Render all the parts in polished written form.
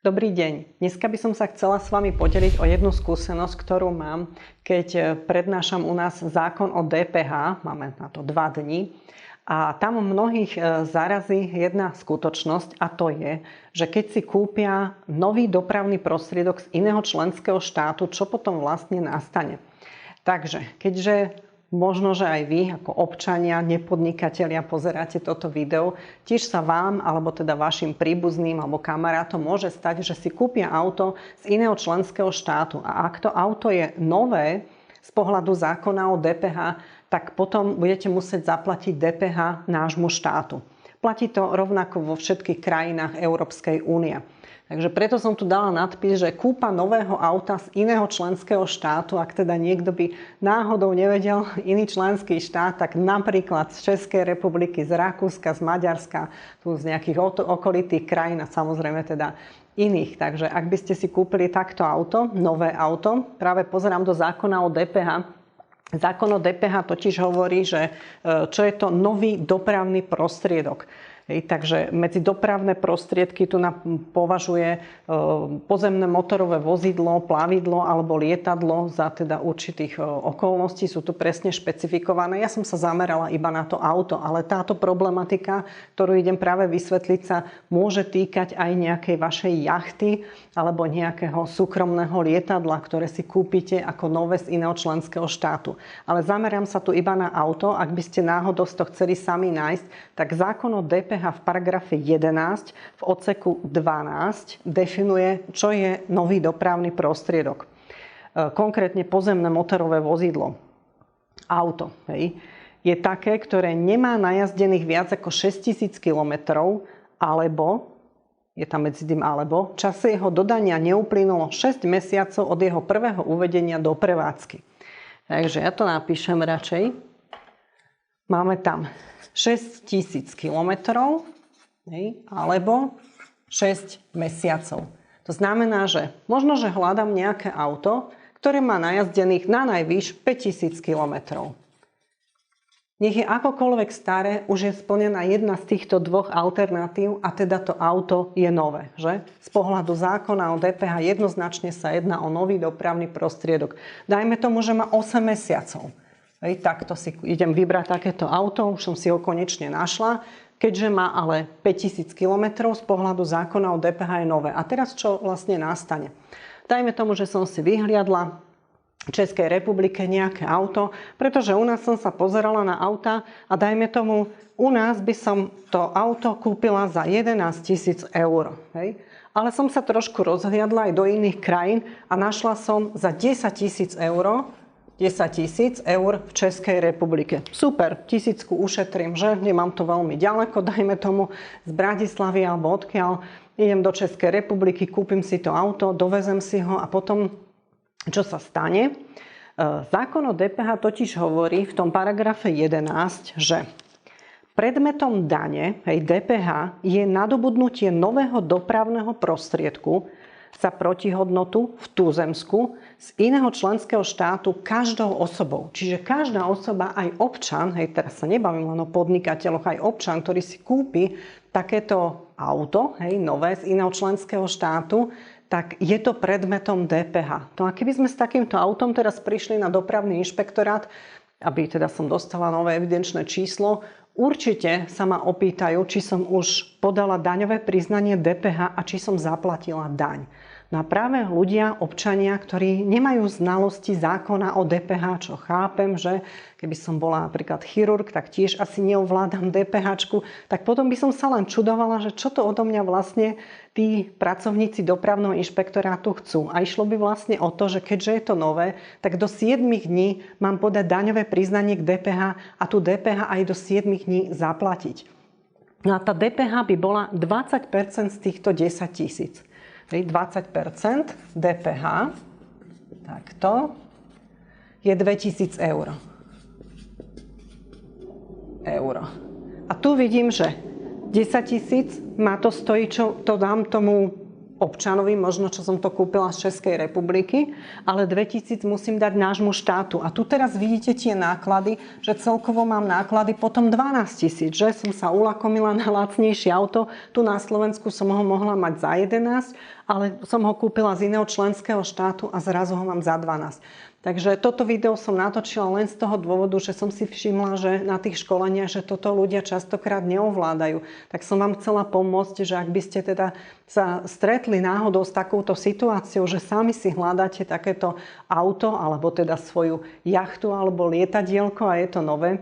Dobrý deň. Dneska by som sa chcela s vami podeliť o jednu skúsenosť, ktorú mám, keď prednášam u nás zákon o DPH. Máme na to 2 dni. A tam mnohých zarazí jedna skutočnosť, a to je, že keď si kúpia nový dopravný prostriedok z iného členského štátu, čo potom vlastne nastane. Takže, keďže možno, že aj vy ako občania, nepodnikatelia pozeráte toto video, tiež sa vám, alebo teda vašim príbuzným alebo kamarátom môže stať, že si kúpia auto z iného členského štátu. A ak to auto je nové z pohľadu zákona o DPH, tak potom budete musieť zaplatiť DPH nášmu štátu. Platí to rovnako vo všetkých krajinách Európskej únie. Takže preto som tu dala nadpis, že kúpa nového auta z iného členského štátu, ak teda niekto by náhodou nevedel iný členský štát, tak napríklad z Českej republiky, z Rakúska, z Maďarska, tu z nejakých okolitých krajín a samozrejme teda iných. Takže ak by ste si kúpili takto auto, nové auto, práve pozerám do zákona o DPH. Zákon o DPH totiž hovorí, že čo je to nový dopravný prostriedok. Takže medzi dopravné prostriedky tu považuje pozemné motorové vozidlo, plavidlo alebo lietadlo za teda určitých okolností. Sú tu presne špecifikované. Ja som sa zamerala iba na to auto, ale táto problematika, ktorú idem práve vysvetliť, sa môže týkať aj nejakej vašej jachty alebo nejakého súkromného lietadla, ktoré si kúpite ako nové z iného členského štátu. Ale zamerám sa tu iba na auto. Ak by ste náhodou to chceli sami nájsť, tak zákon o DPH v paragrafe 11 v odseku 12 definuje, čo je nový dopravný prostriedok. Konkrétne pozemné motorové vozidlo, auto, je také, ktoré nemá najazdených viac ako 6000 km, alebo, je tam medzi tým alebo, v čase jeho dodania neuplynulo 6 mesiacov od jeho prvého uvedenia do prevádzky. Takže ja to napíšem radšej. Máme tam 6000 kilometrov alebo 6 mesiacov. To znamená, že možno, že hľadám nejaké auto, ktoré má najazdených na najvýš 5000 kilometrov. Nech je akokoľvek staré, už je splnená jedna z týchto dvoch alternatív a teda to auto je nové. Že? Z pohľadu zákona o DPH jednoznačne sa jedná o nový dopravný prostriedok. Dajme tomu, že má 8 mesiacov. Takto si idem vybrať takéto auto, už som si ho konečne našla, keďže má ale 5000 km, z pohľadu zákona o DPH je nové. A teraz čo vlastne nastane? Dajme tomu, že som si vyhliadla v Českej republike nejaké auto, pretože u nás som sa pozerala na auta a dajme tomu, u nás by som to auto kúpila za 11 000 eur. Ale som sa trošku rozhliadla aj do iných krajín a našla som za 10 000 eur 10 000 eur v Českej republike. Super, 1000 ušetrím, že? Nemám to veľmi ďaleko, dajme tomu z Bratislavy alebo odkiaľ. Idem do Českej republiky, kúpim si to auto, dovezem si ho a potom, čo sa stane? Zákon o DPH totiž hovorí v tom paragrafe 11, že predmetom dane, DPH, je nadobudnutie nového dopravného prostriedku za protihodnotu v túzemsku z iného členského štátu každou osobou. Čiže každá osoba, aj občan, teraz sa nebavím len o podnikateľoch, aj občan, ktorý si kúpi takéto auto, nové z iného členského štátu, tak je to predmetom DPH. No a keby sme s takýmto autom teraz prišli na dopravný inšpektorát, aby teda som dostala nové evidenčné číslo, určite sa ma opýtajú, či som už podala daňové priznanie DPH a či som zaplatila daň. No a práve ľudia, občania, ktorí nemajú znalosti zákona o DPH, čo chápem, že keby som bola napríklad chirurg, tak tiež asi neovládam DPH, tak potom by som sa len čudovala, že čo to odo mňa vlastne tí pracovníci dopravného inšpektorátu chcú. A išlo by vlastne o to, že keďže je to nové, tak do 7 dní mám podať daňové priznanie k DPH a tú DPH aj do 7 dní zaplatiť. No a tá DPH by bola 20% z týchto 10 000. 20% DPH, takto, je 2000 eur. A tu vidím, že 10 000 ma to stojí, čo to dám tomu občanovi, možno čo som to kúpila z Českej republiky, ale 2000 musím dať nášmu štátu. A tu teraz vidíte tie náklady, že celkovo mám náklady potom 12 000, že som sa ulakomila na lacnejšie auto. Tu na Slovensku som ho mohla mať za 11, ale som ho kúpila z iného členského štátu a zrazu ho mám za 12. Takže toto video som natočila len z toho dôvodu, že som si všimla, že na tých školeniach, že toto ľudia častokrát neovládajú. Tak som vám chcela pomôcť, že ak by ste teda sa stretli náhodou s takouto situáciou, že sami si hľadáte takéto auto, alebo teda svoju jachtu alebo lietadielko a je to nové,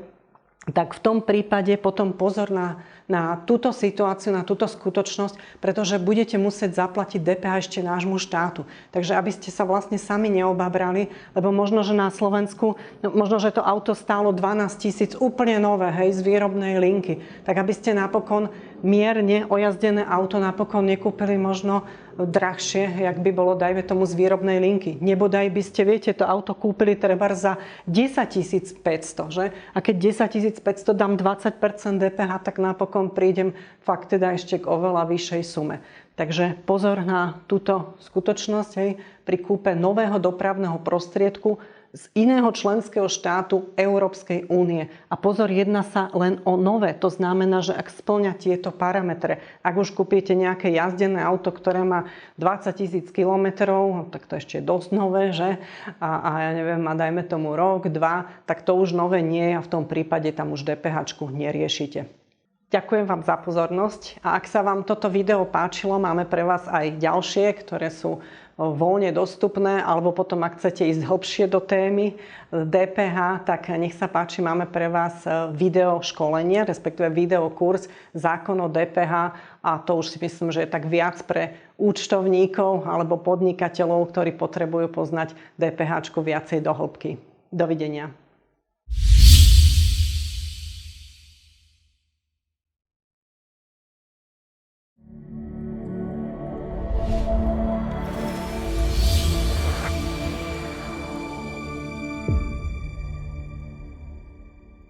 tak v tom prípade potom pozor na túto situáciu, na túto skutočnosť, pretože budete musieť zaplatiť DPH ešte nášmu štátu. Takže aby ste sa vlastne sami neobabrali, lebo možno, že na Slovensku, možno, že to auto stálo 12 000 úplne nové, hej, z výrobnej linky. Tak aby ste napokon mierne ojazdené auto napokon nekúpili možno drahšie, jak by bolo, dajme tomu, z výrobnej linky. Nebodaj by ste, viete, to auto kúpili treba za 10 500, že? A keď 10 500 dám 20% DPH, tak napokon prídem fakt teda ešte k oveľa vyššej sume. Takže pozor na túto skutočnosť, hej, pri kúpe nového dopravného prostriedku z iného členského štátu Európskej únie. A pozor, jedná sa len o nové. To znamená, že ak spĺňa tieto parametre, ak už kúpite nejaké jazdené auto, ktoré má 20 000 kilometrov, tak to ešte je dosť nové, že? A ja neviem, a dajme tomu rok, 2, tak to už nové nie je a v tom prípade tam už DPH-čku neriešite. Ďakujem vám za pozornosť a ak sa vám toto video páčilo, máme pre vás aj ďalšie, ktoré sú voľne dostupné, alebo potom, ak chcete ísť hlbšie do témy DPH, tak nech sa páči, máme pre vás video školenie, respektíve videokurs Zákon o DPH a to už si myslím, že je tak viac pre účtovníkov alebo podnikateľov, ktorí potrebujú poznať DPH viacej do hĺbky. Dovidenia.